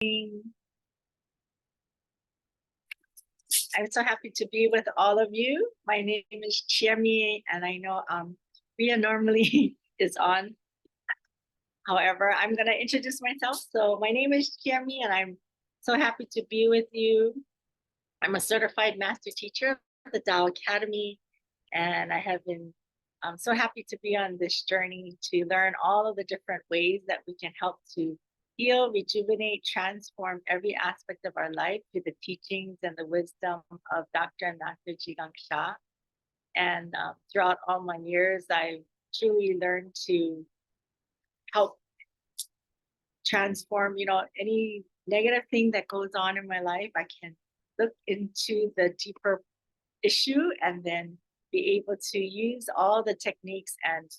I'm so happy to be with all of you. My name is Chiemi, and I know Ria normally is on. However, I'm going to introduce myself. So my name is Chiemi, and I'm so happy to be with you. I'm a certified master teacher at the Tao Academy, and I have been so happy to be on this journey to learn all of the different ways that we can help to heal, rejuvenate, transform every aspect of our life through the teachings and the wisdom of Dr. and Dr. Jigang Shah. And throughout all my years, I've truly learned to help transform, any negative thing that goes on in my life. I can look into the deeper issue and then be able to use all the techniques and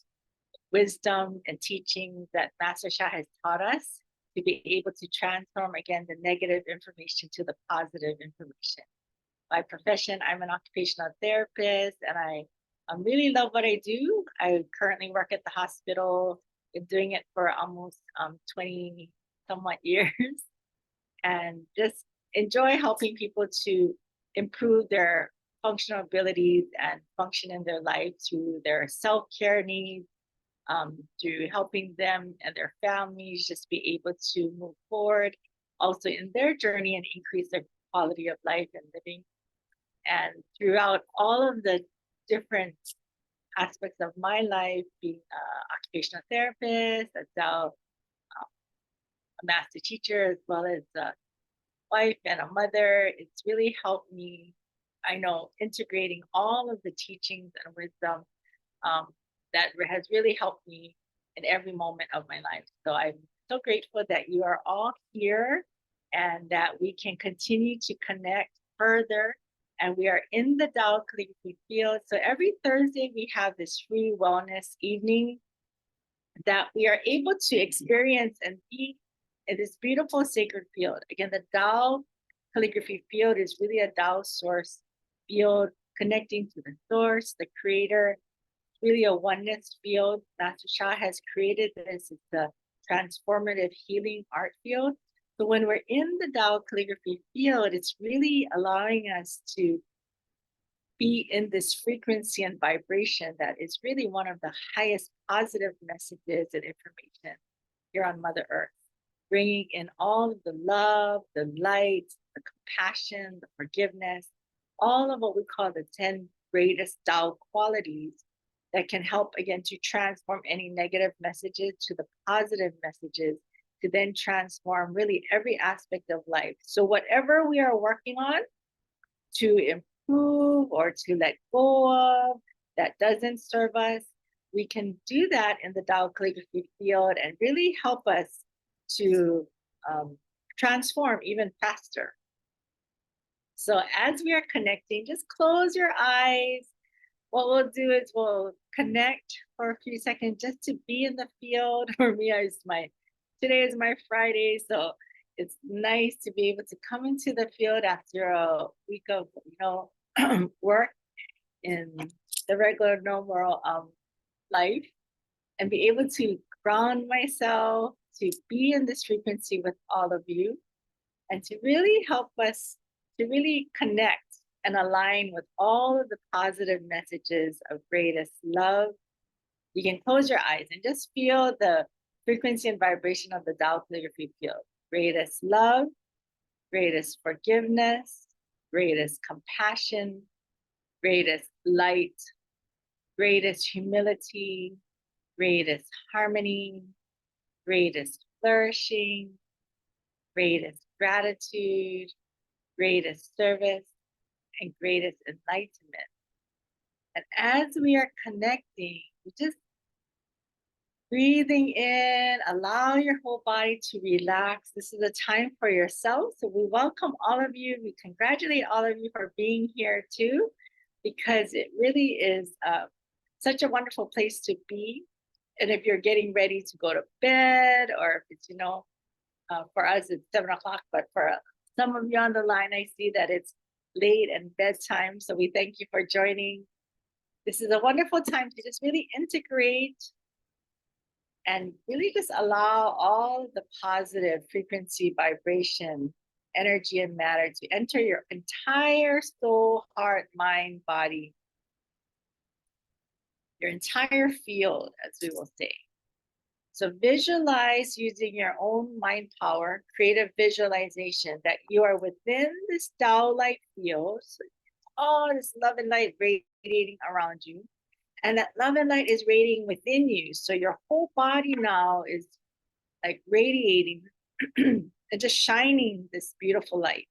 wisdom and teaching that Master Shah has taught us to be able to transform, again, the negative information to the positive information. By profession, I'm an occupational therapist, and I really love what I do. I currently work at the hospital, been doing it for almost 20 somewhat years, and just enjoy helping people to improve their functional abilities and function in their life through their self-care needs, through helping them and their families just be able to move forward also in their journey and increase their quality of life and living. And throughout all of the different aspects of my life, being an occupational therapist, a master teacher, as well as a wife and a mother, it's really helped me, I know, integrating all of the teachings and wisdom that has really helped me in every moment of my life. So I'm so grateful that you are all here and that we can continue to connect further. And we are in the Tao Calligraphy field. So every Thursday, we have this free wellness evening that we are able to experience and be in this beautiful sacred field. Again, the Tao Calligraphy field is really a Tao source field connecting to the source, the creator, really a oneness field. Master Shah has created this. It's a transformative healing art field. So when we're in the Tao Calligraphy field, it's really allowing us to be in this frequency and vibration that is really one of the highest positive messages and information here on Mother Earth, bringing in all of the love, the light, the compassion, the forgiveness, all of what we call the 10 greatest Tao qualities that can help, again, to transform any negative messages to the positive messages, to then transform really every aspect of life. So whatever we are working on to improve or to let go of that doesn't serve us, we can do that in the Tao Calligraphy field and really help us to transform even faster. So as we are connecting, just close your eyes. What we'll do is we'll connect for a few seconds just to be in the field. For me, today is my Friday, so it's nice to be able to come into the field after a week of work in the regular normal life, and be able to ground myself, to be in this frequency with all of you, and to really help us to really connect and align with all of the positive messages of greatest love. You can close your eyes and just feel the frequency and vibration of the Tao Calligraphy field. Greatest love, greatest forgiveness, greatest compassion, greatest light, greatest humility, greatest harmony, greatest flourishing, greatest gratitude, greatest service, and greatest enlightenment. And as we are connecting, we just breathing in, allow your whole body to relax. This is a time for yourself. So we welcome all of you. We congratulate all of you for being here too, because it really is such a wonderful place to be. And if you're getting ready to go to bed, or if it's, for us, it's 7 o'clock, but for some of you on the line, I see that it's late and bedtime. So we thank you for joining. This is a wonderful time to just really integrate and really just allow all the positive frequency, vibration, energy, and matter to enter your entire soul, heart, mind, body, your entire field, as we will say. So visualize using your own mind power, creative visualization that you are within this Tao light field. So all this love and light radiating around you. And that love and light is radiating within you. So your whole body now is like radiating and just shining this beautiful light.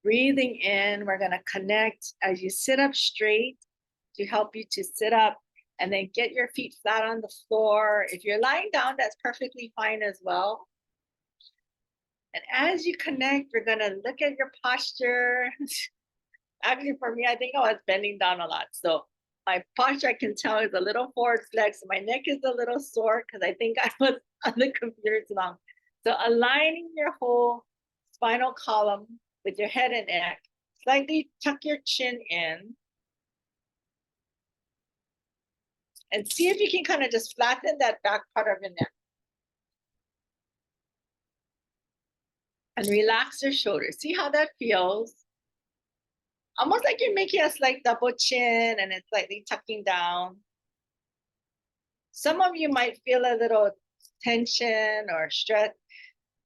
Breathing in, we're going to connect as you sit up straight to help you to sit up, and then get your feet flat on the floor. If you're lying down, that's perfectly fine as well. And as you connect, we're going to look at your posture. Actually, for me, I think I was bending down a lot. So my posture, I can tell, is a little forward flexed. My neck is a little sore because I think I was on the computer too long. So aligning your whole spinal column with your head and neck. Slightly tuck your chin in. And see if you can kind of just flatten that back part of your neck. And relax your shoulders. See how that feels. Almost like you're making a slight double chin and it's slightly tucking down. Some of you might feel a little tension or stress,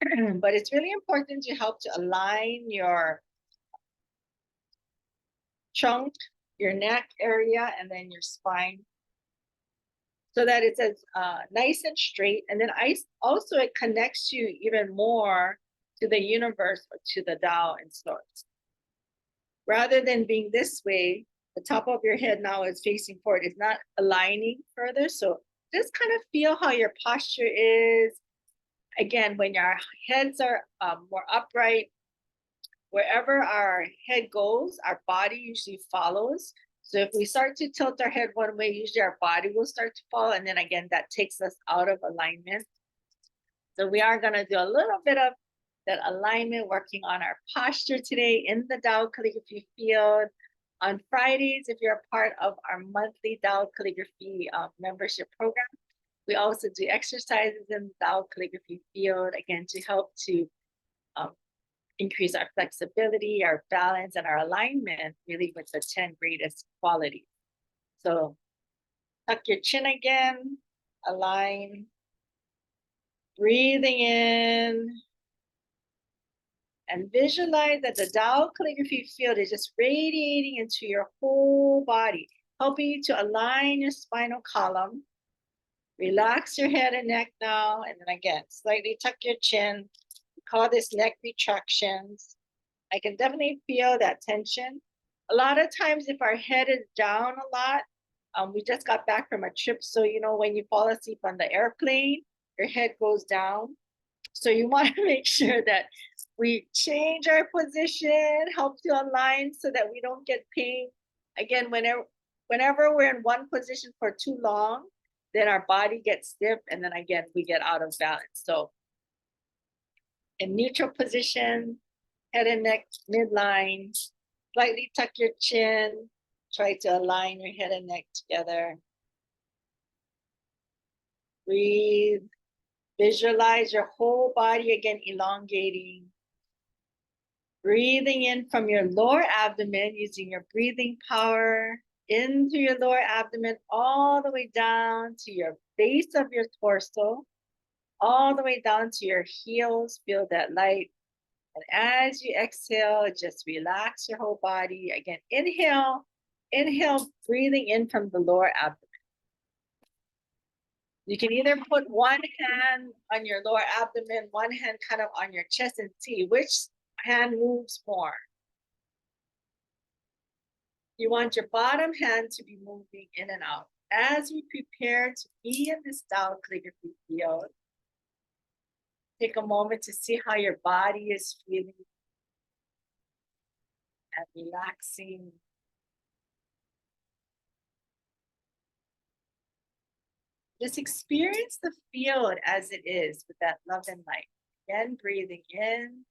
but it's really important to help to align your trunk, your neck area, and then your spine, so that it's as nice and straight. And then also it connects you even more to the universe or to the Tao and source. Rather than being this way, the top of your head now is facing forward. It's not aligning further. So just kind of feel how your posture is. Again, when our heads are more upright, wherever our head goes, our body usually follows. So if we start to tilt our head one way, usually our body will start to fall. And then again, that takes us out of alignment. So we are going to do a little bit of that alignment, working on our posture today in the Tao Calligraphy field. On Fridays, if you're a part of our monthly Tao Calligraphy membership program, we also do exercises in the Tao Calligraphy field, again, to help to increase our flexibility, our balance, and our alignment, really with the 10 greatest qualities. So tuck your chin again, align, breathing in, and visualize that the Tao Calligraphy field is just radiating into your whole body, helping you to align your spinal column. Relax your head and neck now. And then again, slightly tuck your chin. We call this neck retractions. I can definitely feel that tension. A lot of times if our head is down a lot, we just got back from a trip. So, you know, when you fall asleep on the airplane, your head goes down. So you want to make sure that we change our position, help to align so that we don't get pain. Again, whenever we're in one position for too long, then our body gets stiff, and then again, we get out of balance. So in neutral position, head and neck midline, slightly tuck your chin, try to align your head and neck together. Breathe. Visualize your whole body again elongating. Breathing in from your lower abdomen using your breathing power into your lower abdomen, all the way down to your base of your torso, all the way down to your heels. Feel that light. And as you exhale, just relax your whole body. Again, inhale, breathing in from the lower abdomen. You can either put one hand on your lower abdomen, one hand kind of on your chest, and see which hand moves more. You want your bottom hand to be moving in and out. As we prepare to be in this Tao Calligraphy field, take a moment to see how your body is feeling and relaxing. Just experience the field as it is with that love and light. Again, breathing in.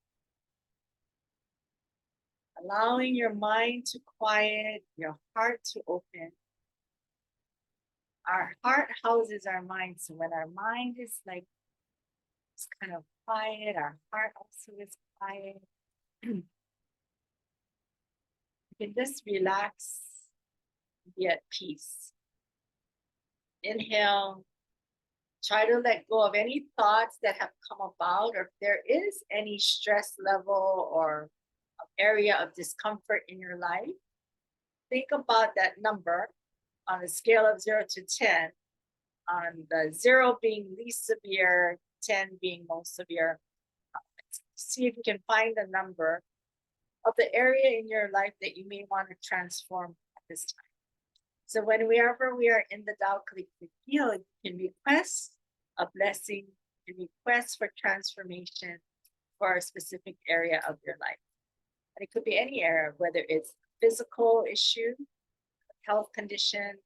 Allowing your mind to quiet, your heart to open. Our heart houses our mind. So when our mind is like it's kind of quiet, our heart also is quiet. You can just relax, be at peace. Inhale, try to let go of any thoughts that have come about, or if there is any stress level or area of discomfort in your life, think about that number on a scale of 0 to 10, on the 0 being least severe, 10 being most severe. See if you can find a number of the area in your life that you may want to transform at this time. So whenever we are in the Tao Calligraphy field, you can request a blessing, you can request for transformation for a specific area of your life. And it could be any area, whether it's a physical issue, a health condition,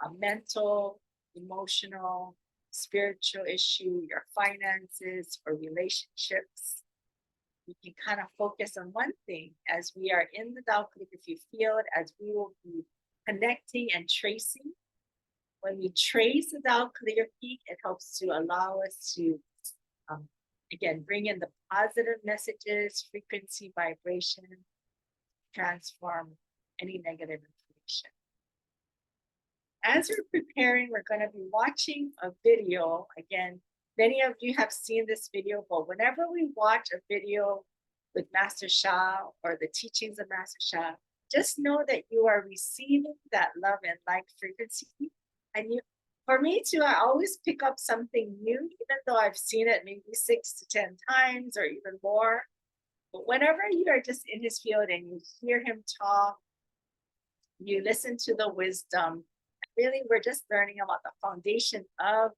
a mental, emotional, spiritual issue, your finances, or relationships. You can kind of focus on one thing as we are in the Tao Calligraphy field, as we will be connecting and tracing. When we trace the Tao Calligraphy, it helps to allow us to, again, bring in the positive messages, frequency, vibration, transform any negative information. As we're preparing, we're going to be watching a video. Again, many of you have seen this video, but whenever we watch a video with Master Sha or the teachings of Master Sha, just know that you are receiving that love and light frequency. And for me too, I always pick up something new, even though I've seen it maybe 6 to 10 times or even more. But whenever you are just in his field and you hear him talk, you listen to the wisdom, really we're just learning about the foundation of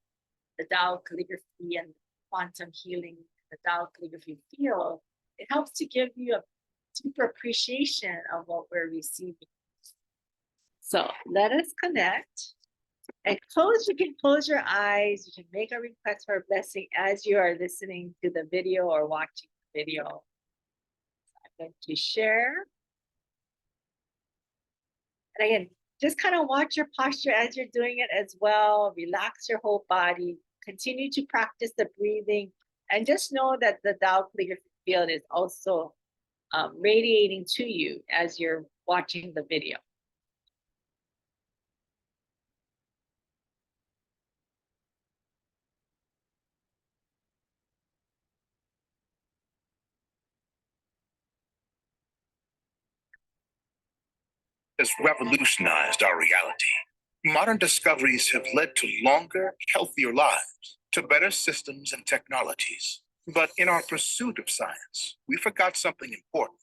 the Tao Calligraphy and quantum healing, the Tao Calligraphy field. It helps to give you a deeper appreciation of what we're receiving. So let us connect. And you can close your eyes. You can make a request for a blessing as you are listening to the video or watching the video. I'm going to share. And again, just kind of watch your posture as you're doing it as well. Relax your whole body. Continue to practice the breathing. And just know that the Tao Calligraphy field is also radiating to you as you're watching the video. Has revolutionized our reality. Modern discoveries have led to longer, healthier lives, to better systems and technologies. But in our pursuit of science, we forgot something important.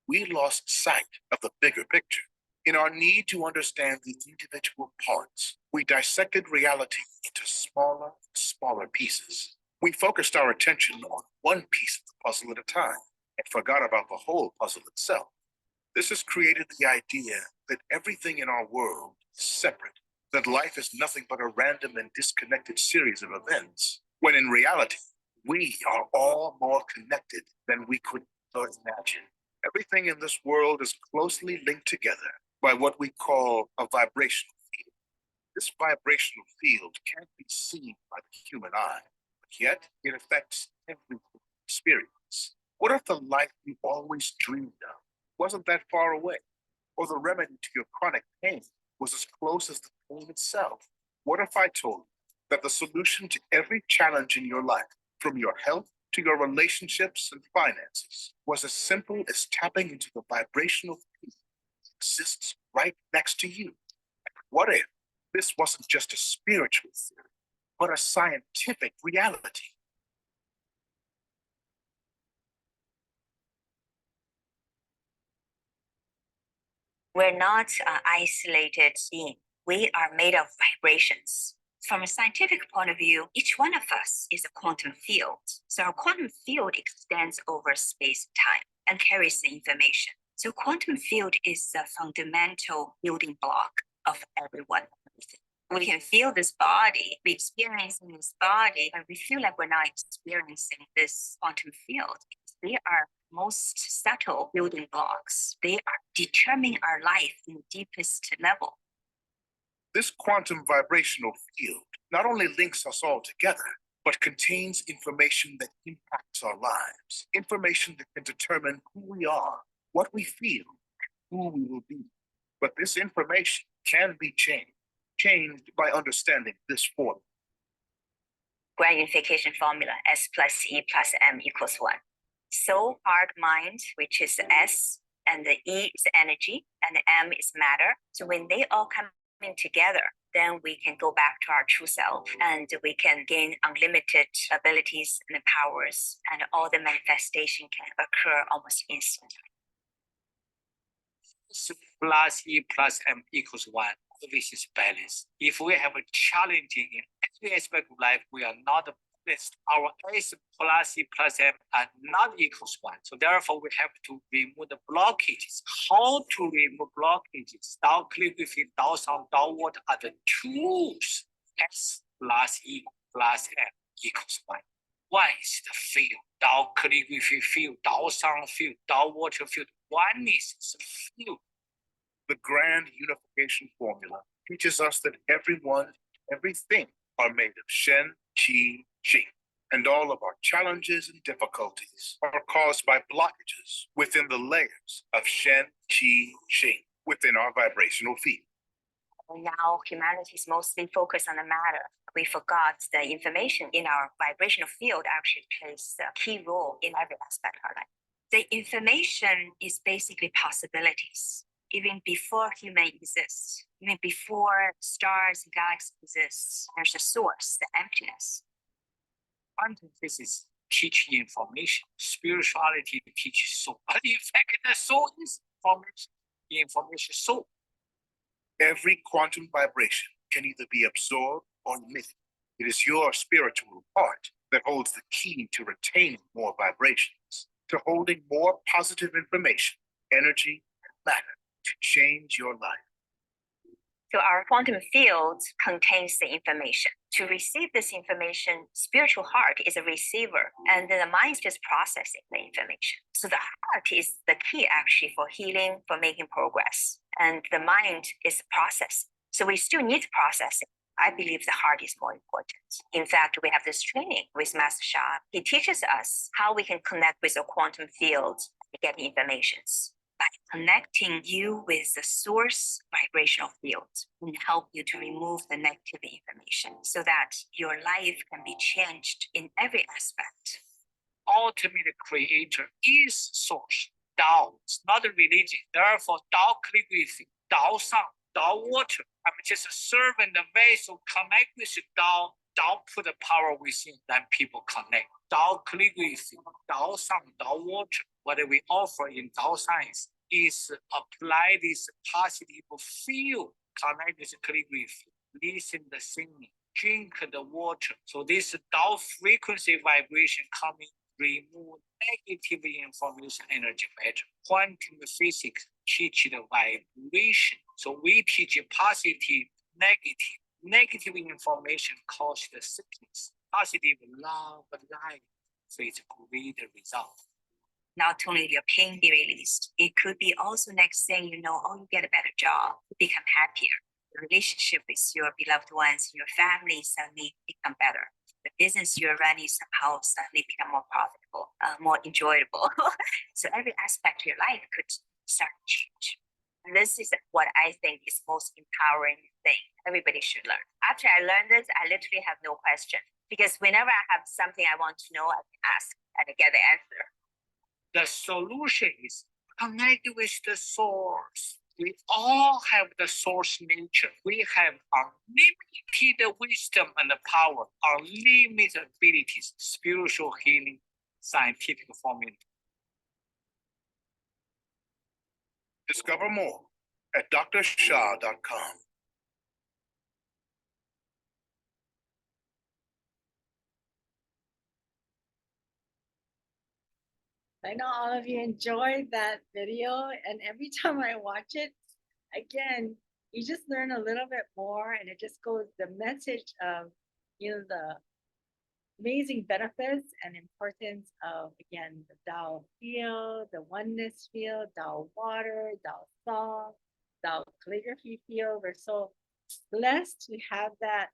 We lost sight of the bigger picture. In our need to understand the individual parts, we dissected reality into smaller and smaller pieces. We focused our attention on one piece of the puzzle at a time and forgot about the whole puzzle itself. This has created the idea that everything in our world is separate, that life is nothing but a random and disconnected series of events, when in reality, we are all more connected than we could ever imagine. Everything in this world is closely linked together by what we call a vibrational field. This vibrational field can't be seen by the human eye, but yet it affects every experience. What if the life you always dreamed of wasn't that far away? Or the remedy to your chronic pain was as close as the pain itself? What if I told you that the solution to every challenge in your life, from your health to your relationships and finances, was as simple as tapping into the vibrational field that exists right next to you? What if this wasn't just a spiritual theory, but a scientific reality? We're not an isolated being. We are made of vibrations. From a scientific point of view, each one of us is a quantum field. So our quantum field extends over space and time and carries the information. So quantum field is the fundamental building block of everyone. We can feel this body, we experience in this body, and we feel like we're not experiencing this quantum field. They are most subtle building blocks. They are determining our life in the deepest level. This quantum vibrational field not only links us all together, but contains information that impacts our lives, information that can determine who we are, what we feel, who we will be. But this information can be changed by understanding this formula. Grand unification formula, S plus E plus M equals 1. Soul, heart, mind, which is S, and the E is energy, and the M is matter. So when they all come in together, then we can go back to our true self and we can gain unlimited abilities and powers, and all the manifestation can occur almost instantly. Plus E plus M equals 1. This is balance. If we have a challenge in every aspect of life, we are not balanced. Our S plus E plus M are not equals 1. So therefore, we have to remove the blockages. How to remove blockages? Tao Calligraphy, Tao Sound, Tao Water are the tools. S plus E plus M equals 1. One is the field. Tao Calligraphy field, Tao Sound field, Tao Water field. One is the field. The grand unification formula teaches us that everyone, everything are made of Shen, Qi, Jing. And all of our challenges and difficulties are caused by blockages within the layers of Shen, Qi, Jing within our vibrational field. Now humanity is mostly focused on the matter. We forgot the information in our vibrational field actually plays a key role in every aspect of our life. The information is basically possibilities. Even before human exists, even before stars and galaxies exist, there's a source, the emptiness. Quantum physics teach information. Spirituality teaches soul. But in fact, the soul is information. The information is soul. Every quantum vibration can either be absorbed or emitted. It is your spiritual heart that holds the key to retaining more vibrations, to holding more positive information, energy, and matter to change your life. So our quantum field contains the information. To receive this information, spiritual heart is a receiver, and the mind is processing the information. So the heart is the key actually for healing, for making progress, and the mind is processing. So we still need processing. I believe the heart is more important. In fact, we have this training with Master Sha. He teaches us how we can connect with the quantum field to get informations. By connecting you with the source vibrational field and help you to remove the negative information so that your life can be changed in every aspect. Ultimate creator is source. Tao is not a religion. Therefore, Tao Calligraphy, Tao Sound, Tao Water. I'm just a servant, a vessel, connect with Tao. Tao put the power within, then people connect. Tao Calligraphy, Tao Sound, Tao Water. What we offer in Tao Science is apply this positive field, connect with calligraphy, listen the singing, drink the water. So this Tao frequency vibration coming, remove negative information energy better. Quantum physics teach the vibration. So we teach positive, negative. Negative information causes the sickness. Positive love, life, so it's a great result. Not only your pain be released, it could be also next thing you know, oh, you get a better job, become happier. The relationship with your beloved ones, your family suddenly become better. The business you're running somehow suddenly become more profitable, more enjoyable. So every aspect of your life could start to change. And this is what I think is most empowering thing everybody should learn. After I learned this, I literally have no question, because whenever I have something I want to know, I can ask and I get the answer. The solution is connect with the source. We all have the source nature. We have unlimited wisdom and power, unlimited abilities, spiritual healing, scientific formula. Discover more at drsha.com. I know all of you enjoyed that video, and every time I watch it, again, you just learn a little bit more, and it just goes the message of, the amazing benefits and importance of, again, the Tao field, the oneness field, Tao water, Tao song, Tao calligraphy field. We're so blessed to have that,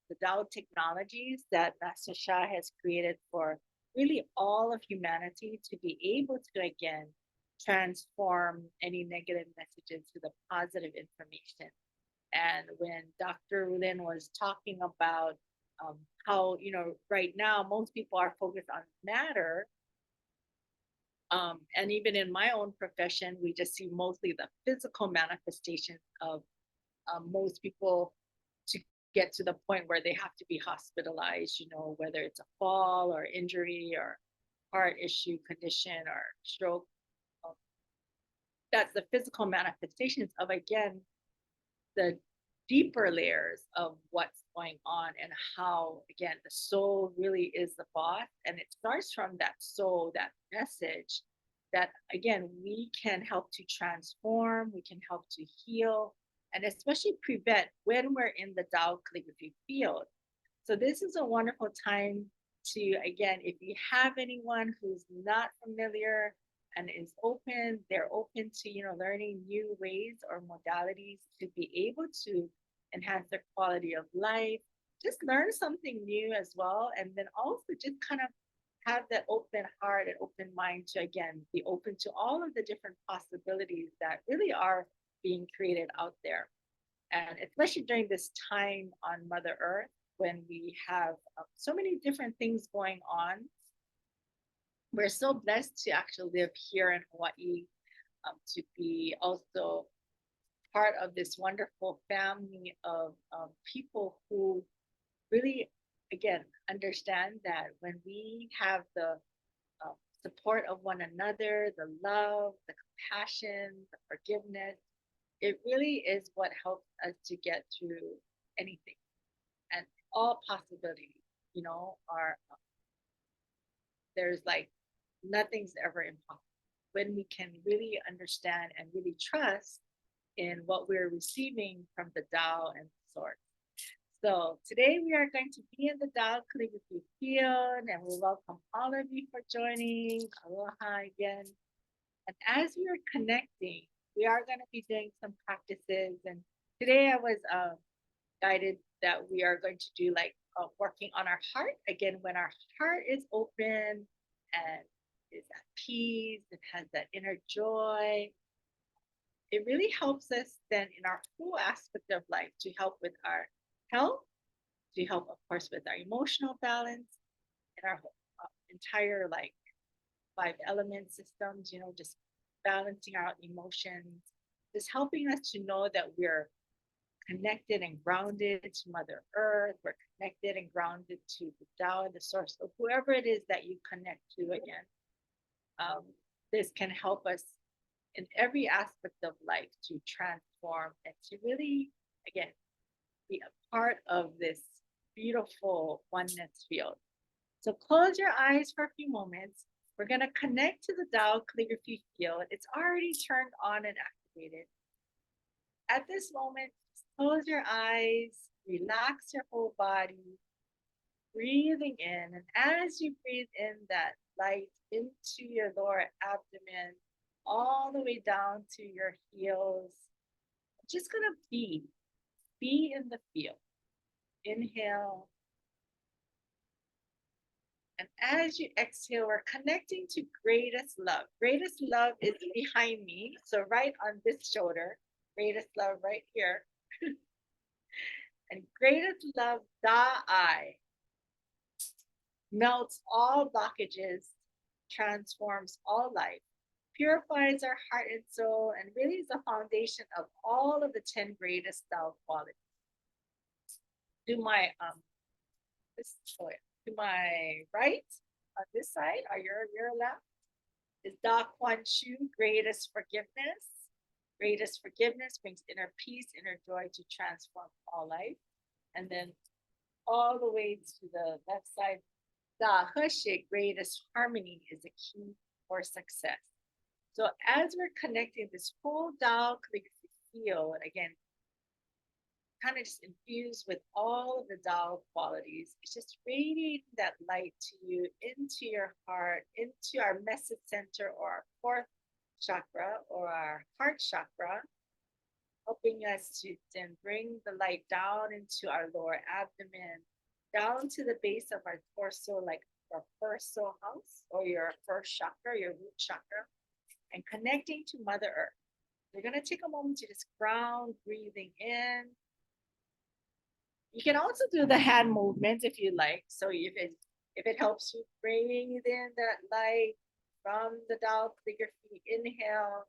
the Tao technologies that Master Sha has created for really all of humanity to be able to, again, transform any negative messages to the positive information. And when Dr. Lin was talking about how, right now most people are focused on matter, and even in my own profession, we just see mostly the physical manifestations of most people to get to the point where they have to be hospitalized, whether it's a fall or injury or heart issue, condition, or stroke. um, That's the physical manifestations of, again, the deeper layers of what's going on and how, again, the soul really is the boss. And it starts from that soul, that message that, again, we can help to transform, we can help to heal, and especially prevent when we're in the Tao calligraphy field. So this is a wonderful time to, again, if you have anyone who's not familiar and is open, they're open to, learning new ways or modalities to be able to enhance their quality of life, just learn something new as well. And then also just kind of have that open heart and open mind to, again, be open to all of the different possibilities that really are being created out there. And especially during this time on Mother Earth, when we have so many different things going on, we're so blessed to actually live here in Hawaii, to be also part of this wonderful family of people who really, again, understand that when we have the support of one another, the love, the compassion, the forgiveness, it really is what helps us to get through anything. And all possibilities, are, there's like, nothing's ever impossible when we can really understand and really trust in what we're receiving from the Tao and the Source. So today we are going to be in the Tao calligraphy field, and we welcome all of you for joining. Aloha again. And as we are connecting, we are going to be doing some practices. And today I was guided that we are going to do like working on our heart. Again, when our heart is open and is at peace, it has that inner joy, it really helps us then in our whole aspect of life to help with our health, to help, of course, with our emotional balance and our entire like 5 element systems, just balancing out emotions, just helping us to know that we're connected and grounded to Mother Earth, we're connected and grounded to the Tao and the Source, or whoever it is that you connect to again. This can help us in every aspect of life to transform and to really, again, be a part of this beautiful oneness field. So close your eyes for a few moments. We're going to connect to the Tao calligraphy field. It's already turned on and activated. At this moment, close your eyes, relax your whole body, breathing in. And as you breathe in that light into your lower abdomen, all the way down to your heels, just going to be in the field. Inhale. And as you exhale, we're connecting to greatest love. Greatest love is behind me. So right on this shoulder, greatest love right here. And greatest love, Da'ai, melts all blockages, transforms all life, purifies our heart and soul, and really is the foundation of all of the 10 greatest Tao qualities. To my to my right, on this side, or your left, is Da Kuan Shu, greatest forgiveness. Greatest forgiveness brings inner peace, inner joy to transform all life. And then all the way to the left side, Da He, greatest harmony, is a key for success. So as we're connecting this whole Tao calligraphy field, again, kind of just infused with all of the Tao qualities, it's just radiating that light to you, into your heart, into our message center, or our 4th chakra, or our heart chakra, helping us to then bring the light down into our lower abdomen, down to the base of our torso, like our first soul house or your first chakra, your root chakra, and connecting to Mother Earth. We're going to take a moment to just ground, breathing in. You can also do the hand movements if you like. So if it helps you breathe in that light from the Tao Calligraphy, inhale.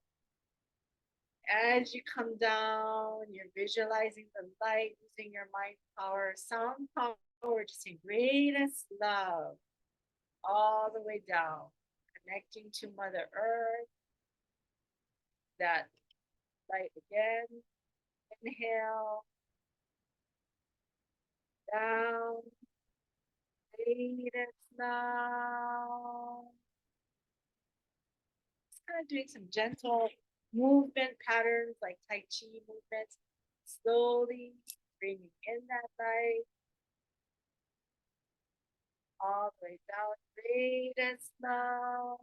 As you come down, you're visualizing the light using your mind power, sound power, just saying greatest love all the way down, connecting to Mother Earth. That light again. Inhale. Down. Greatest love. Just kind of doing some gentle movement patterns like Tai Chi movements. Slowly bringing in that light. All the way down. Greatest love.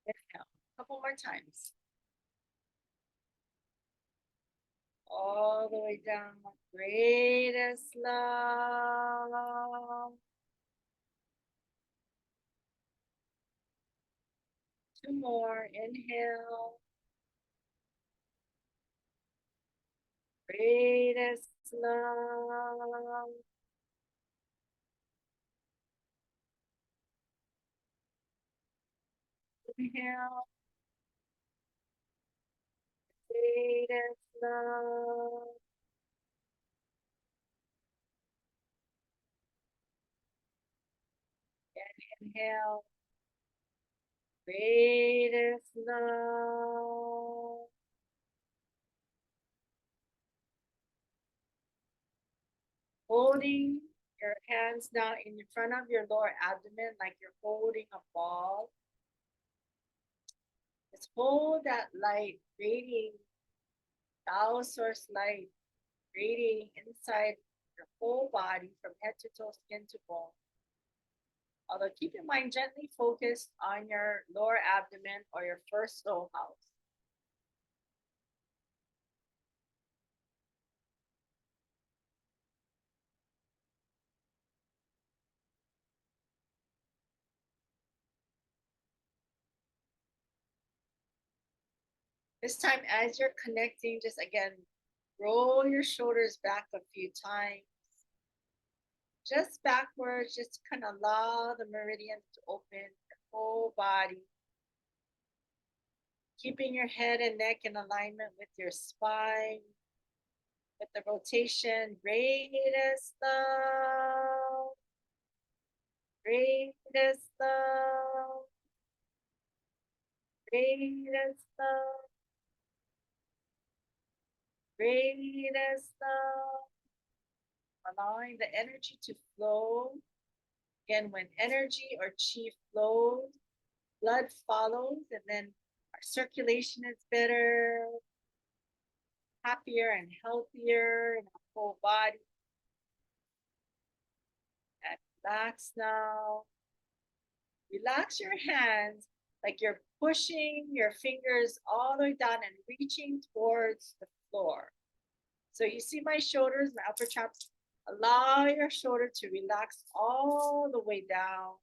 Inhale. A couple more times. All the way down. Greatest love. Two more. Inhale. Greatest love. Inhale. Greatest love. And inhale. Greatest love. Holding your hands now in front of your lower abdomen like you're holding a ball. Just hold that light radiating, Tao source light radiating inside your whole body from head to toe, skin to bone. Although keep your mind gently focused on your lower abdomen or your first soul house. This time, as you're connecting, just again, roll your shoulders back a few times. Just backwards, just to kind of allow the meridians to open your whole body. Keeping your head and neck in alignment with your spine. With the rotation, greatest love. Greatest love. Greatest love. Greatest love. Allowing the energy to flow. Again, when energy or chi flows, blood follows, and then our circulation is better, happier and healthier in our whole body. And relax now. Relax your hands like you're pushing your fingers all the way down and reaching towards the floor. So you see my shoulders, my upper chops. Allow your shoulder to relax all the way down.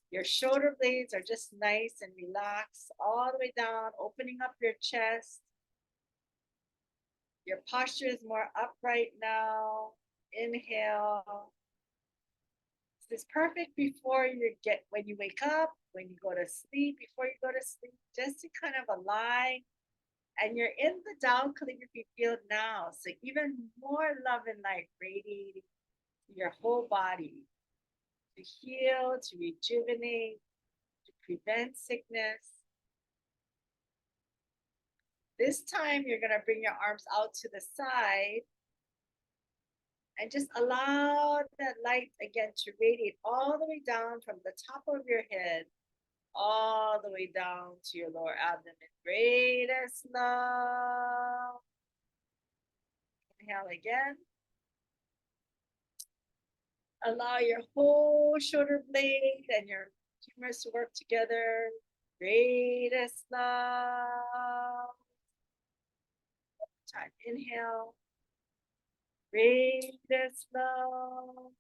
Your shoulder blades are just nice and relaxed all the way down, opening up your chest. Your posture is more upright now. Inhale. This is perfect before when you wake up, when you go to sleep, before you go to sleep, just to kind of align. And you're in the Tao Calligraphy field now. So even more love and light radiating to your whole body to heal, to rejuvenate, to prevent sickness. This time you're going to bring your arms out to the side and just allow that light again to radiate all the way down from the top of your head all the way down to your lower abdomen. Greatest love. Inhale again. Allow your whole shoulder blade and your humerus to work together. Greatest love. Time, inhale. Greatest love.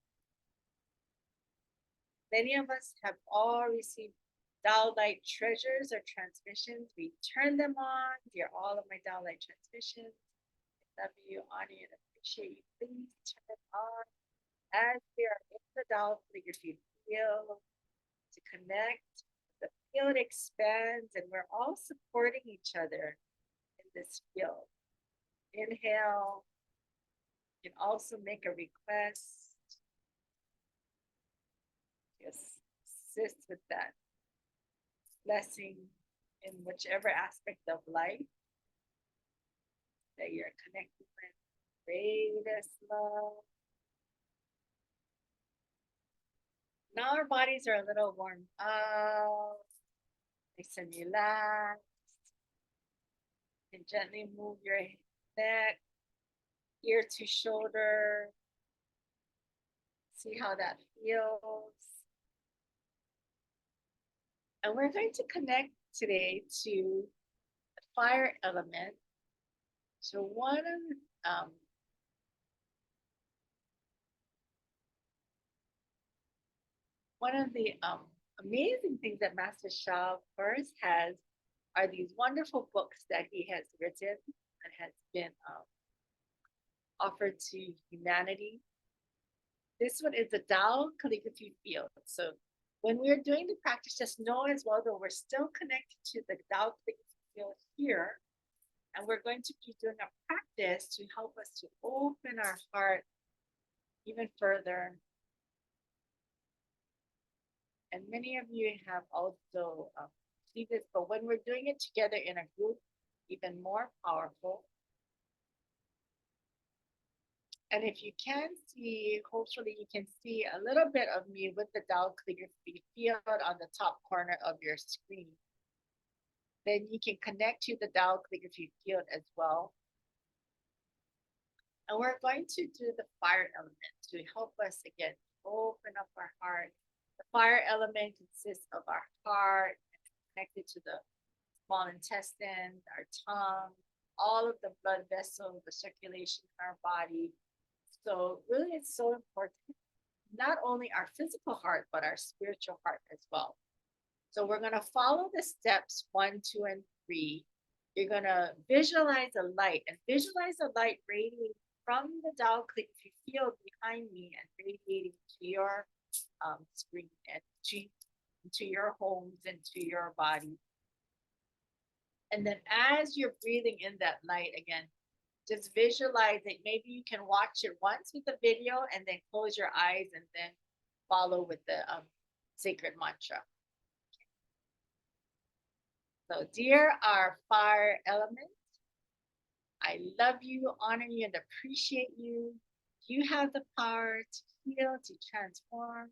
Many of us have all received Tao Light treasures or transmissions. We turn them on. Dear all of my Tao Light transmissions, I love you, honor you, and appreciate you. Please turn it on as we are in the Tao Calligraphy field to connect. The field expands and we're all supporting each other in this field. Inhale. You can also make a request. Just assist with that blessing in whichever aspect of life that you're connected with. Greatest love. Now our bodies are a little warmed up, nice and relaxed. And gently move your neck, ear to shoulder. See how that feels. And we're going to connect today to the fire element. So one of the amazing things that Master Sha, of course, has are these wonderful books that he has written and has been offered to humanity. This one is the Tao Calligraphy field. So when we're doing the practice, just know as well that we're still connected to the Tao Calligraphy field here. And we're going to be doing a practice to help us to open our heart even further. And many of you have also seen this, but when we're doing it together in a group, even more powerful. And if you can see, hopefully you can see a little bit of me with the Tao Calligraphy field on the top corner of your screen. Then you can connect to the Tao Calligraphy field as well. And we're going to do the fire element to help us again, open up our heart. The fire element consists of our heart, connected to the small intestine, our tongue, all of the blood vessels, the circulation in our body. So really it's so important, not only our physical heart, but our spiritual heart as well. So we're gonna follow the steps 1, 2, and 3. You're gonna visualize a light and visualize a light radiating from the Tao Calligraphy field behind me and radiating to your screen and to your homes and to your body. And then as you're breathing in that light again, just visualize it. Maybe you can watch it once with the video and then close your eyes and then follow with the sacred mantra. So dear our fire element, I love you, honor you, and appreciate you. You have the power to heal, to transform,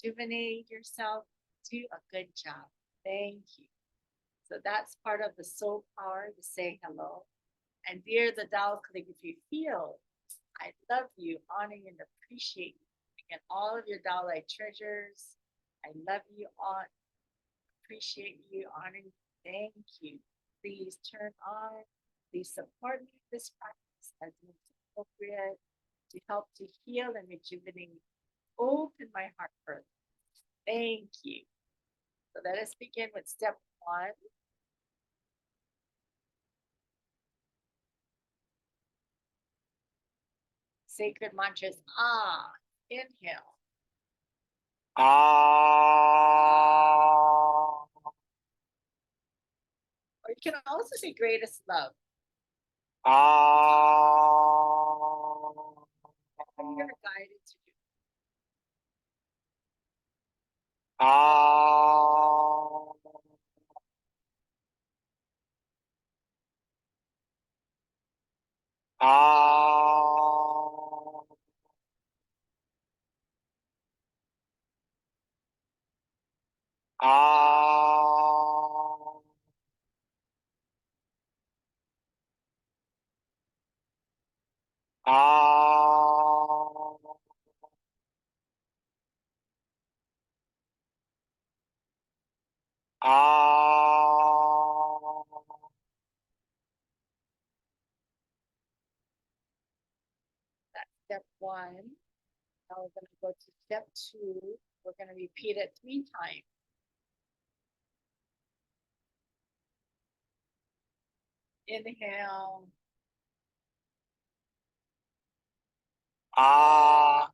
rejuvenate yourself. Do a good job. Thank you. So that's part of the soul power to say hello. And dear the Tao Calligraphy field, I love you, honor you, and appreciate you. Again, all of your Tao Light treasures. I love you, appreciate you, honor you. Thank you. Please turn on. Please support me in this practice as it's appropriate to help to heal and rejuvenate. Open my heart further. Thank you. So let us begin with step 1. Sacred mantras. Ah, inhale. Ah. Or you can also say greatest love. Ah. You're guided to do. Ah. Ah. Ah. Ah. That's step one. Now we're going to go to step two. We're going to repeat it 3 times. Inhale. And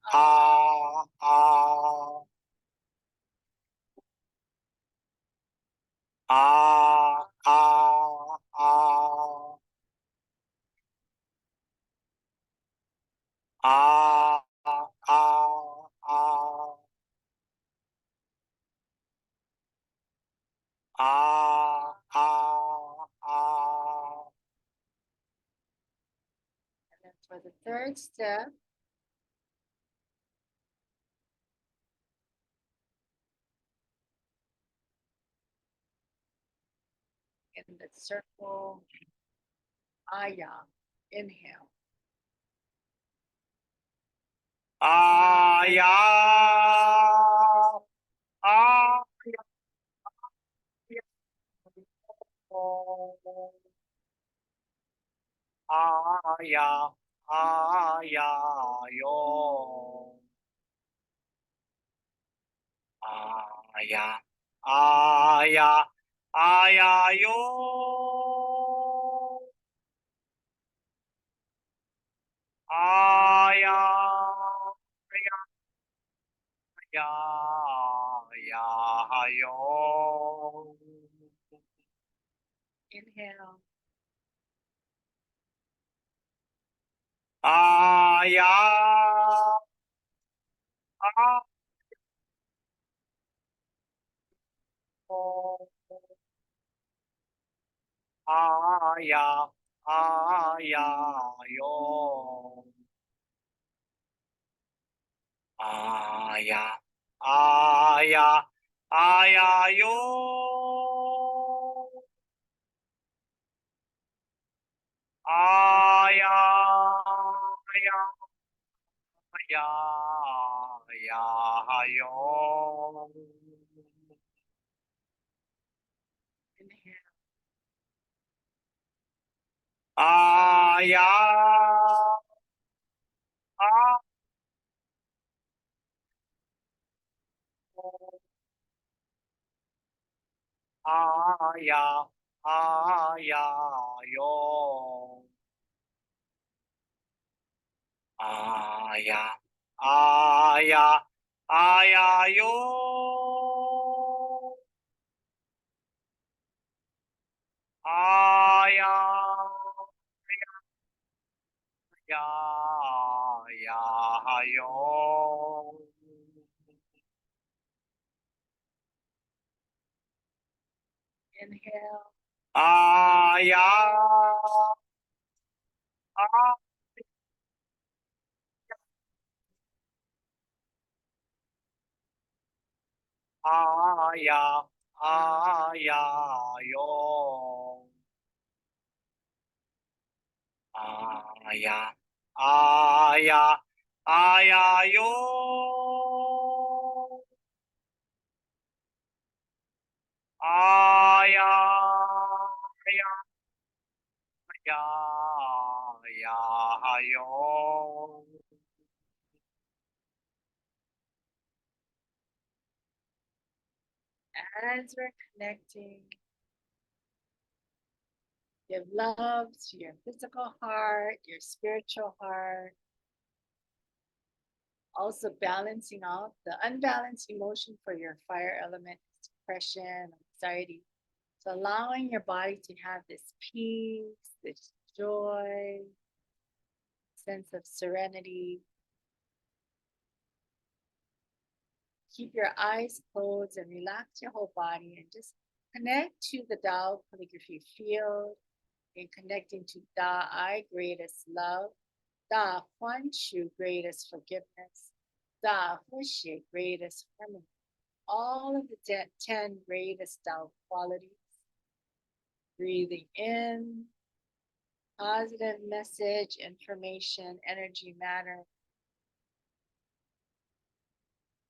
then for the third step, in the circle, Aya. Inhale. Inhale. Inhale. Inhale. As we're connecting, give love to your physical heart, your spiritual heart. Also balancing out the unbalanced emotion for your fire element, depression, anxiety. So allowing your body to have this peace, this joy, sense of serenity. Keep your eyes closed and relax your whole body and just connect to the Tao Calligraphy field and connecting to Da I greatest love, Da Huan Shu greatest forgiveness, Da Huxie greatest harmony. All of the 10 greatest Tao qualities. Breathing in, positive message, information, energy, matter.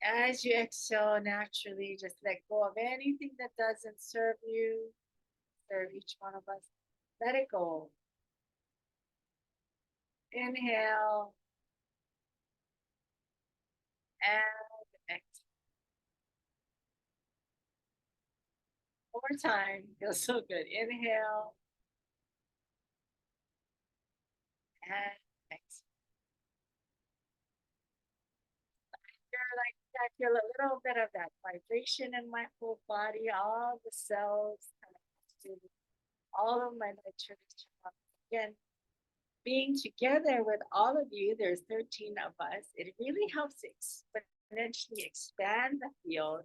As you exhale naturally, just let go of anything that doesn't serve you, serve each one of us. Let it go. Inhale and exhale. One more time. Feels so good. Inhale and exhale. I feel a little bit of that vibration in my whole body, all the cells, all of my nitrogen. Again, being together with all of you, there's 13 of us, it really helps exponentially expand the field.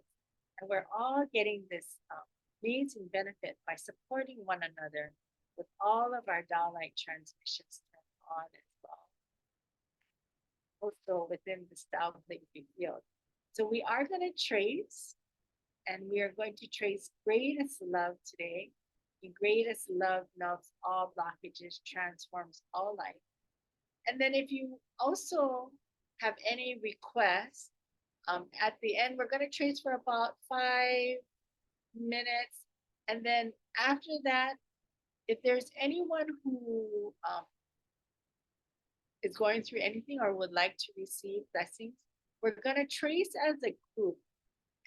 And we're all getting this amazing benefit by supporting one another with all of our downlight transmissions turned on as well. Also within the Tao Calligraphy field. So we are going to trace, and we are going to trace greatest love today. The greatest love melts all blockages, transforms all life. And then if you also have any requests, at the end, we're going to trace for about 5 minutes. And then after that, if there's anyone who is going through anything or would like to receive blessings, we're going to trace as a group.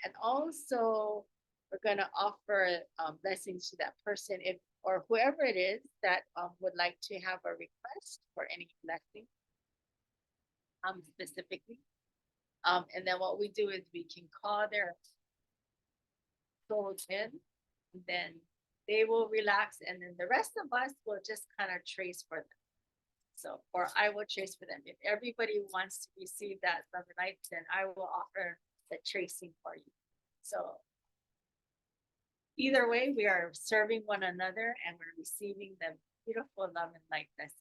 And also, we're going to offer blessings to that person, if or whoever it is that would like to have a request for any blessing specifically. And then what we do is we can call their souls in, and then they will relax, and then the rest of us will just kind of trace for them. So, or I will trace for them. If everybody wants to receive that love and light, then I will offer the tracing for you. So either way, we are serving one another and we're receiving the beautiful love and light blessings.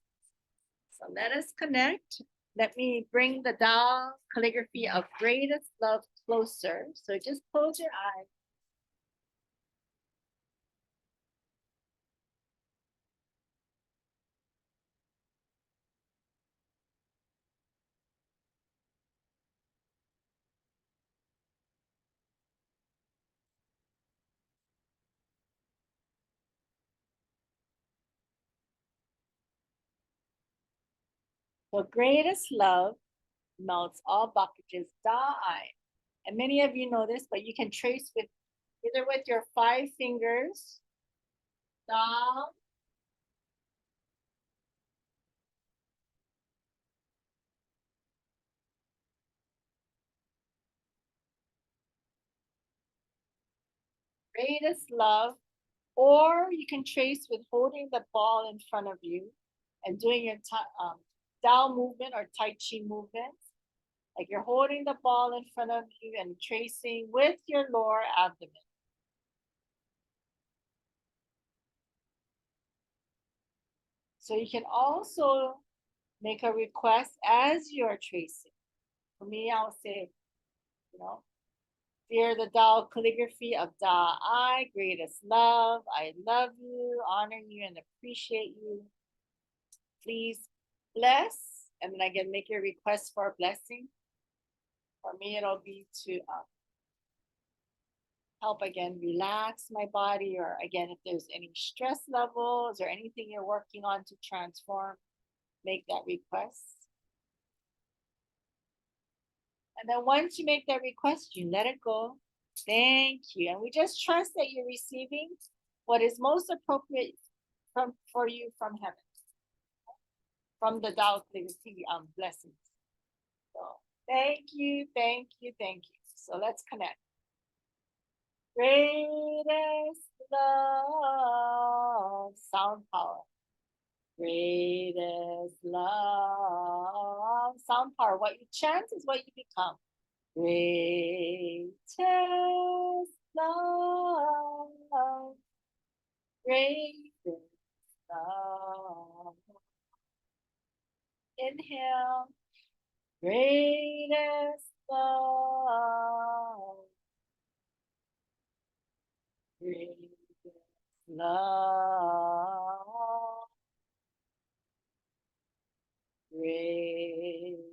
So let us connect. Let me bring the Tao calligraphy of greatest love closer. So just close your eyes. For greatest love melts all blockages, Da I. And many of you know this, but you can trace with either with your 5 fingers, Da, greatest love, or you can trace with holding the ball in front of you and doing your Tao movement or Tai Chi movement. Like you're holding the ball in front of you and tracing with your lower abdomen. So you can also make a request as you're tracing. For me, I'll say, dear the Tao calligraphy of Da I, greatest love, I love you, honor you, and appreciate you. Please bless, and then again, make your request for a blessing. For me, it'll be to help again relax my body, or again, if there's any stress levels or anything you're working on to transform, make that request. And then once you make that request, you let it go. Thank you. And we just trust that you're receiving what is most appropriate for you from heaven, from the Tao calligraphy blessings. So thank you, thank you, thank you. So let's connect. Greatest love, sound power. Greatest love, sound power. What you chant is what you become. Greatest love, greatest love. Inhale, greatest love, greatest love, greatest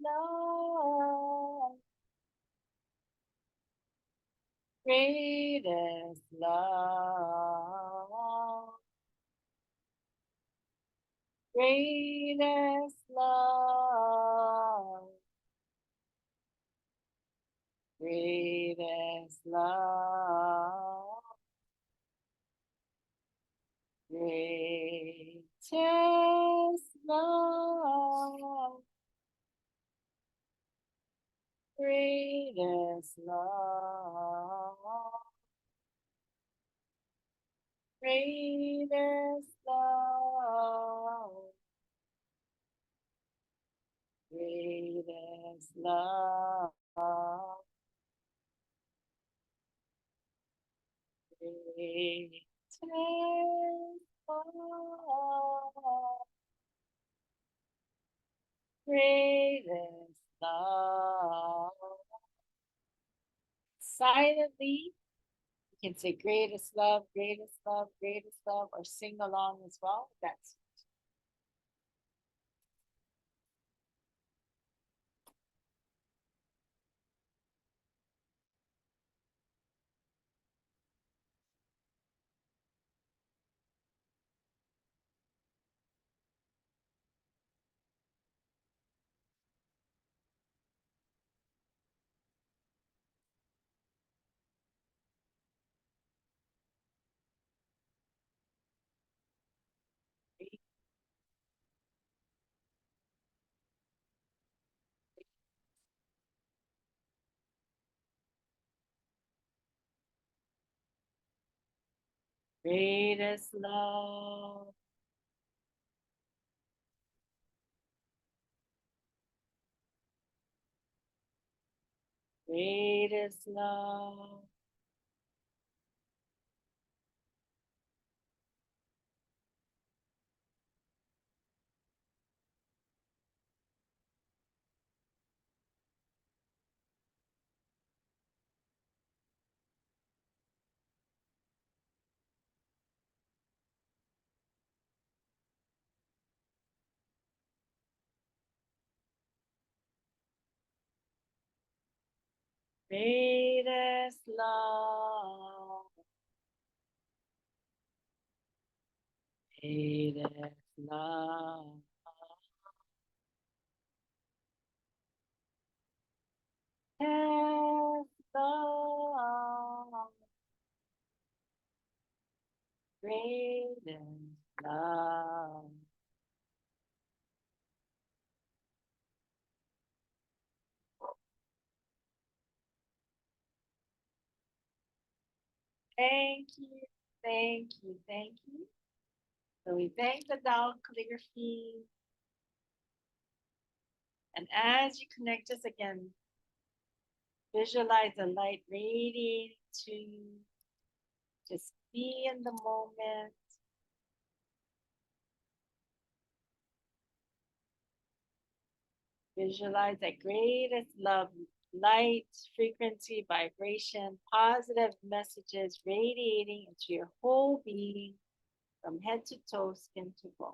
love. Greatest love. Greatest love. Greatest love. Greatest love. Greatest love. Greatest love. Greatest love. Greatest love. Greatest love. Silently, you can say greatest love, or sing along as well. That's greatest love. Greatest love. Greatest love. Greatest love. Greatest love. Greatest love. Thank you, thank you, thank you. So we thank the Tao Calligraphy. And as you connect us again, visualize the light radiating to you. Just be in the moment. Visualize that greatest love, light, frequency, vibration, positive messages radiating into your whole being from head to toe, skin to bone.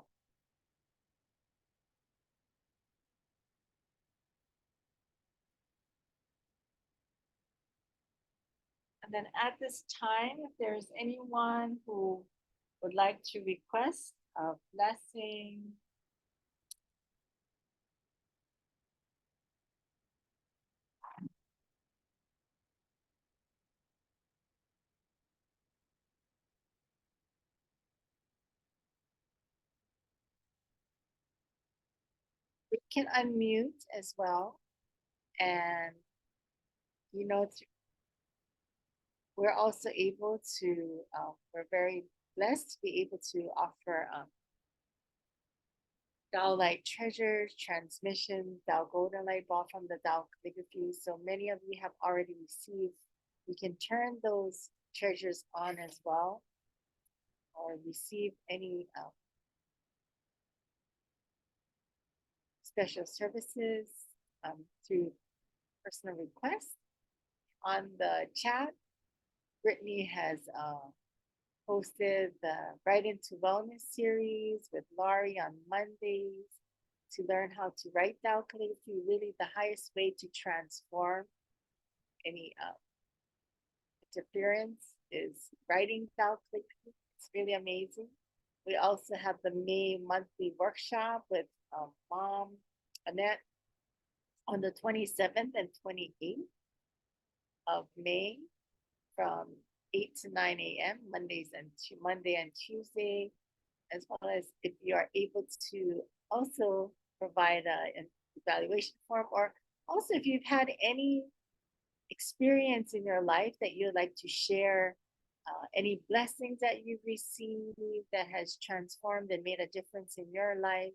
And then at this time, if there's anyone who would like to request a blessing, we can unmute as well. And, you know, we're also able to, we're very blessed to be able to offer Tao Light Treasures, transmission, Tao Golden Light Ball from the Tao Calligraphy. So many of you have already received. You can turn those treasures on as well, or receive any special services through personal request. On the chat, Brittany has posted the Write Into Wellness series with Laurie on Mondays to learn how to write Tao Calligraphy, really the highest way to transform any interference is writing Tao Calligraphy. It's really amazing. We also have the May monthly workshop with Mom Annette on the 27th and 28th of May from 8 to 9 a.m. Monday and Tuesday, as well as if you are able to also provide an evaluation form, or also if you've had any experience in your life that you'd like to share, any blessings that you've received that has transformed and made a difference in your life,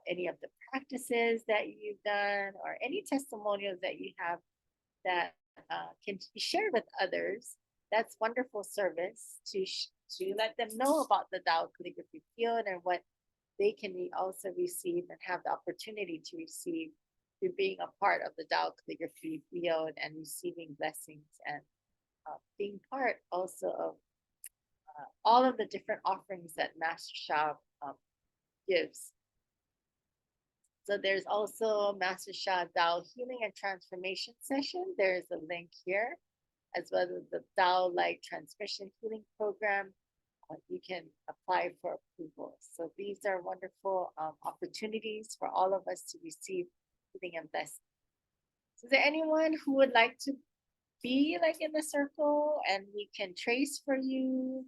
any of the practices that you've done, or any testimonials that you have that can be shared with others. That's wonderful service to let them know about the Tao Calligraphy field and what they can also receive and have the opportunity to receive through being a part of the Tao Calligraphy field and receiving blessings, and being part also of all of the different offerings that Master Sha gives. So there's also Master Sha Tao Healing and Transformation session. There's a link here, as well as the Tao Light Transmission Healing Program. You can apply for approval. So these are wonderful opportunities for all of us to receive healing and blessing. So is there anyone who would like to be like in the circle and we can trace for you?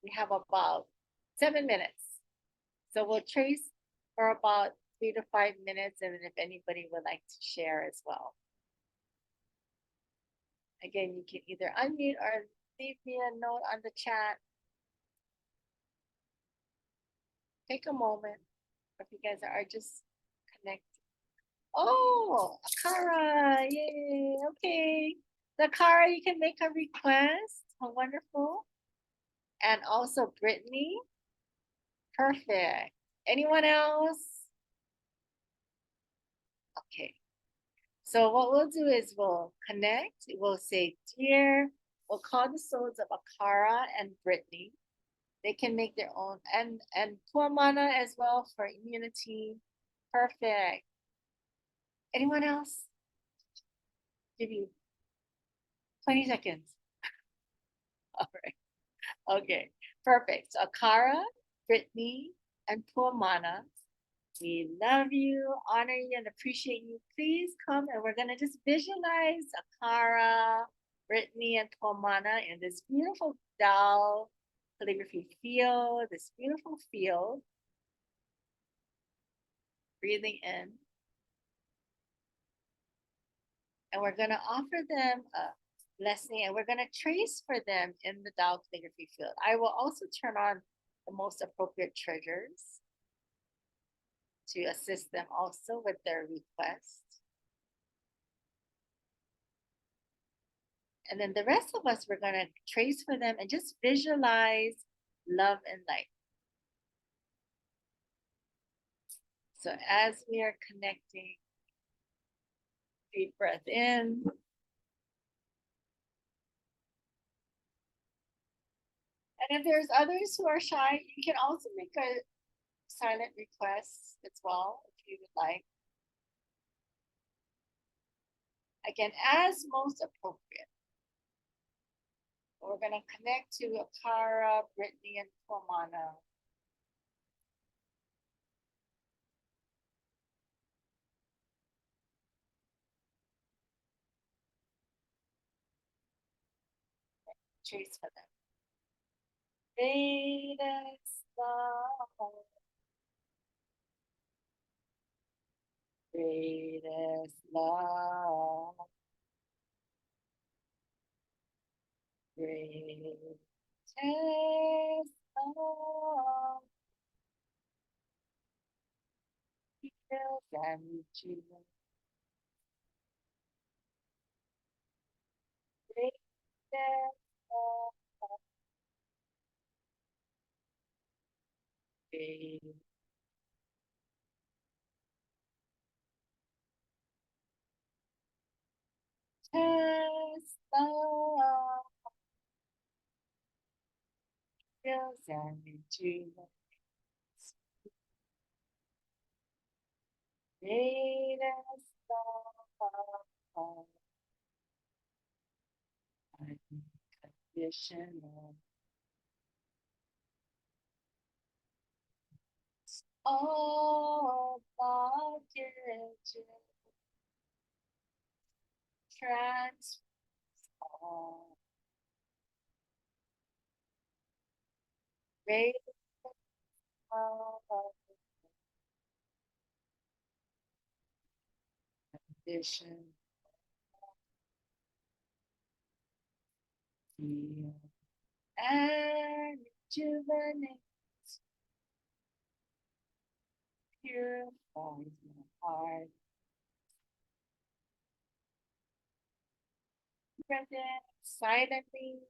We have about 7 minutes. So we'll trace for about 3 to 5 minutes, and then if anybody would like to share as well. Again, you can either unmute or leave me a note on the chat. Take a moment if you guys are just connected. Oh, Akara, yay, okay. So Akara, you can make a request. Oh, wonderful. And also Brittany, perfect. Anyone else? Okay. So what we'll do is we'll connect. We'll say, dear, we'll call the souls of Akara and Brittany. They can make their own, and Tuamana as well for immunity. Perfect. Anyone else? Give you 20 seconds. All right. Okay. Perfect. So Akara, Brittany, and Tuamana, we love you, honor you, and appreciate you. Please come, and we're gonna just visualize Akara, Brittany, and Tuamana in this beautiful Tao Calligraphy field, this beautiful field. Breathing in. And we're gonna offer them a blessing, and we're gonna trace for them in the Tao Calligraphy field. I will also turn on the most appropriate treasures to assist them also with their request. And then the rest of us, we're gonna trace for them and just visualize love and light. So as we are connecting, deep breath in. And if there's others who are shy, you can also make a silent request as well, if you would like. Again, as most appropriate. We're gonna connect to Akara, Brittany, and Tuamana. Trace for them. Greatest love, greatest love, greatest love, because I'm you. Greatest love, greatest love, because I'm you. Greatest love, unconditional. All blockages transform. Raise of condition. Feel and rejuvenate. Purifies my heart. Present silently.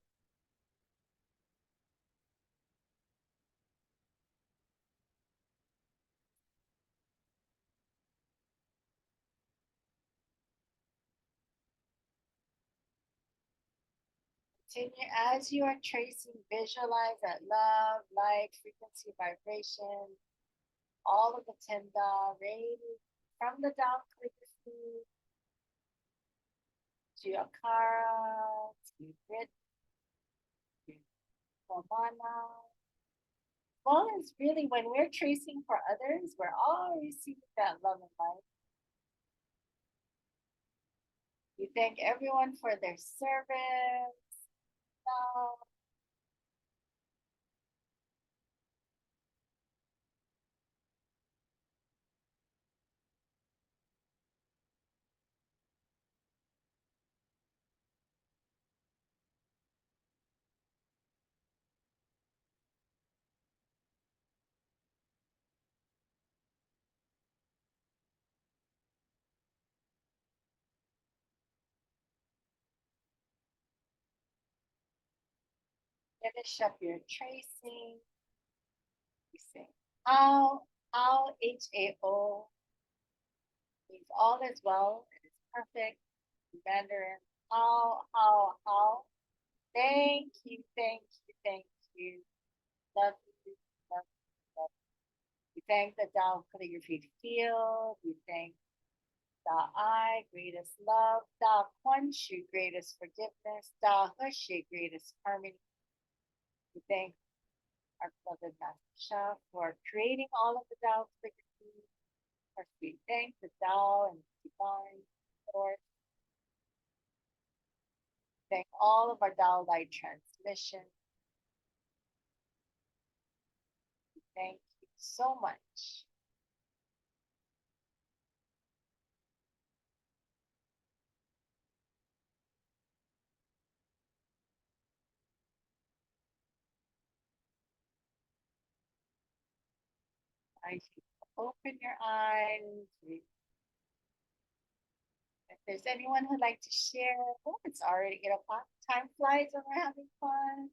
Continue as you are tracing, visualize that love, light, frequency, vibration, all of the 10 Tao rays from the Tao Calligraphy to Akara, to Brit, to Pramana. Well, it's really when we're tracing for others, we're all receiving that love and light. We thank everyone for their service. Finish up your tracing. You say how, H-A-O means all is well, it is perfect. In Mandarin, how. Thank you, thank you, thank you. Love you, love you, love you. We thank the Tao Calligraphy Field. We thank Tao I, greatest love. Tao Quan Shu, greatest forgiveness. Tao He Shi, greatest harmony. We thank our beloved Master Sha for creating all of the Tao Calligraphy. First, we thank the Tao and the Divine Source. Thank all of our Tao Light transmission. Thank you so much. I open your eyes. If there's anyone who'd like to share, oh, it's already 8 o'clock. Time flies when we're having fun.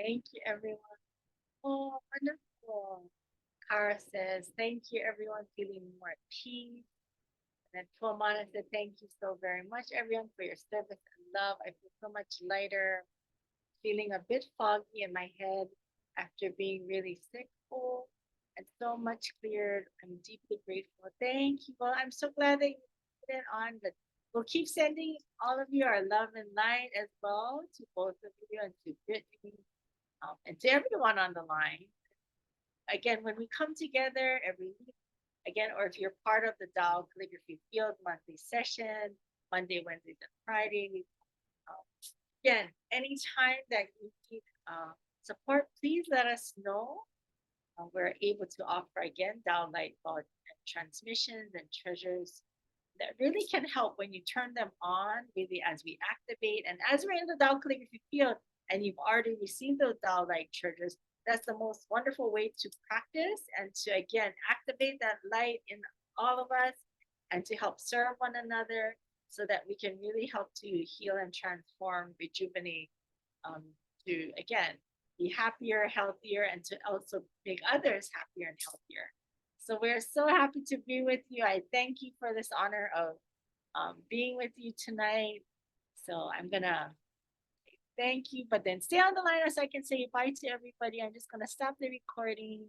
Thank you, everyone. Oh, wonderful. Kara says, thank you, everyone, feeling more at peace. And then Tuamana said, thank you so very much, everyone, for your service and love. I feel so much lighter, feeling a bit foggy in my head after being really sick, full, and so much cleared. I'm deeply grateful. Thank you. Well, I'm so glad that you put it on, but we'll keep sending all of you our love and light as well to both of you and to Brittany and to everyone on the line. Again, when we come together every week, again, or if you're part of the Tao Calligraphy Field monthly session, Monday, Wednesdays, and Fridays, again, anytime that you need support, please let us know. We're able to offer, again, Tao Light Bulb and transmissions and treasures that really can help when you turn them on, really as we activate. And as we're in the Tao Calligraphy Field and you've already received those Tao Light treasures, that's the most wonderful way to practice and to, again, activate that light in all of us and to help serve one another so that we can really help to heal and transform, rejuvenate, to, again, be happier, healthier, and to also make others happier and healthier. So we're so happy to be with you. I thank you for this honor of being with you tonight. So I'm gonna thank you, but then stay on the line so I can say bye to everybody. I'm just gonna stop the recording.